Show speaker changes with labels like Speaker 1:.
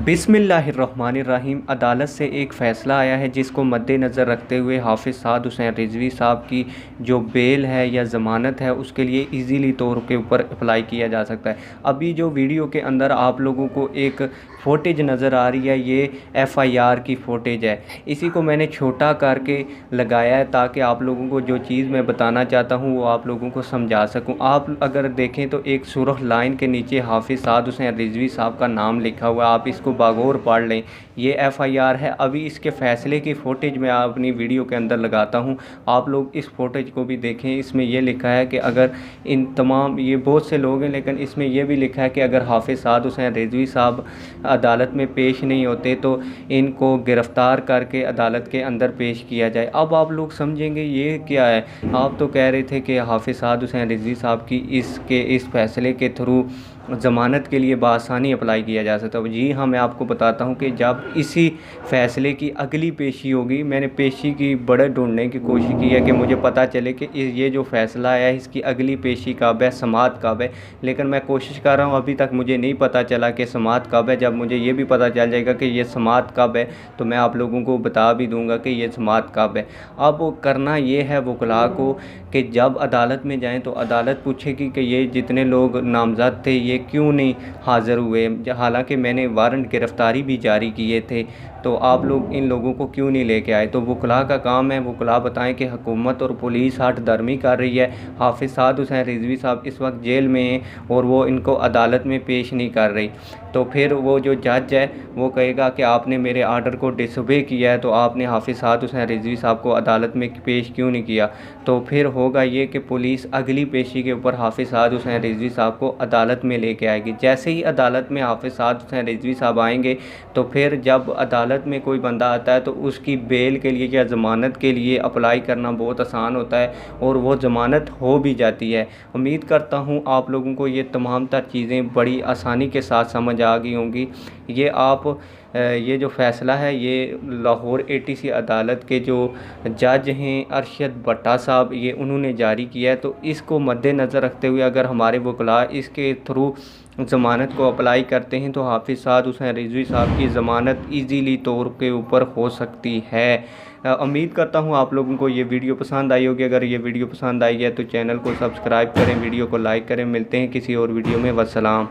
Speaker 1: बिस्मिल्लाहिर्रहमानिर्रहीम। अदालत से एक फ़ैसला आया है जिसको मद्देनज़र रखते हुए हाफ़िज़ साद हुसैन रिज़वी साहब की जो बेल है या ज़मानत है उसके लिए इजीली तौर के ऊपर अप्लाई किया जा सकता है। अभी जो वीडियो के अंदर आप लोगों को एक फ़ोटेज नज़र आ रही है, ये एफ़आईआर की फ़ोटेज है। इसी को मैंने छोटा करके लगाया है ताकि आप लोगों को जो चीज़ मैं बताना चाहता हूँ वो आप लोगों को समझा सकूँ। आप अगर देखें तो एक सुर्ख़ लाइन के नीचे हाफ़िज़ साद हुसैन रिज़वी साहब का नाम लिखा हुआ है, आप इसको बागौर पढ़ लें। ये एफ़आईआर है। अभी इसके फ़ैसले की फ़ोटेज मैं अपनी वीडियो के अंदर लगाता हूँ, आप लोग इस फ़ोटेज को भी देखें। इसमें ये लिखा है कि अगर इन तमाम, ये बहुत से लोग हैं लेकिन इसमें यह भी लिखा है कि अगर हाफ़िज़ साद हुसैन रिज़वी साहब अदालत में पेश नहीं होते तो इनको गिरफ़्तार करके अदालत के अंदर पेश किया जाए। अब आप लोग समझेंगे ये क्या है। आप तो कह रहे थे कि हाफ़िज़ साद हुसैन रिज़वी साहब की इस फ़ैसले के थ्रू ज़मानत के लिए बआसानी अप्लाई किया जा सकता है। जी हाँ, मैं आपको बताता हूँ कि जब इसी फ़ैसले की अगली पेशी होगी, मैंने पेशी की बड़े ढूंढने की कोशिश की है कि मुझे पता चले कि ये जो फ़ैसला है इसकी अगली पेशी कब है, समाअत कब है, लेकिन मैं कोशिश कर रहा हूँ, अभी तक मुझे नहीं पता चला कि समाअत कब है। जब मुझे ये भी पता चल जाएगा कि ये समाअत कब है तो मैं आप लोगों को बता भी दूँगा कि ये समाअत कब है। अब करना ये है वकला को कि जब अदालत में जाएँ तो अदालत पूछेगी कि ये जितने लोग नामज़द थे ये क्यों नहीं हाज़िर हुए, हालांकि मैंने वारंट गिरफ़्तारी भी जारी किए थे, तो आप लोग इन लोगों को क्यों नहीं लेके आए। तो वकला का काम है, वकला बताएं कि हुकूमत और पुलिस हठ धर्मी कर रही है। हाफ़िज़ साद हुसैन रिज़वी साहब इस वक्त जेल में हैं और वो इनको अदालत में पेश नहीं कर रही, तो फिर वो जो जज है वो कहेगा कि आपने मेरे आर्डर को डिसोबे किया है, तो आपने हाफ़िज़ साद हुसैन रिज़वी साहब को अदालत में पेश क्यों नहीं किया। तो फिर होगा ये कि पुलिस अगली पेशी के ऊपर हाफ़िज़ साद हुसैन रिज़वी साहब को अदालत में लेके आएगी। जैसे ही अदालत में हाफ़िज़ साद हुसैन रिज़वी साहब आएंगे तो फिर जब अदालत में कोई बंदा आता है तो उसकी बेल के लिए या ज़मानत के लिए अप्लाई करना बहुत आसान होता है और वो ज़मानत हो भी जाती है। उम्मीद करता हूँ आप लोगों को ये तमाम तर चीज़ें बड़ी आसानी के साथ समझ आ गई होंगी। ये जो फ़ैसला है ये लाहौर एटीसी अदालत के जो जज हैं अरशद भट्टा साहब, ये उन्होंने जारी किया है। तो इसको मद्देनज़र रखते हुए अगर हमारे वकला इसके थ्रू ज़मानत को अप्लाई करते हैं तो हाफ़िज़ साद हुसैन रिज़वी साहब की ज़मानत इजीली तौर के ऊपर हो सकती है। उम्मीद करता हूँ आप लोगों को ये वीडियो पसंद आई होगी। अगर ये वीडियो पसंद आई है तो चैनल को सब्सक्राइब करें, वीडियो को लाइक करें। मिलते हैं किसी और वीडियो में। वस्सलाम।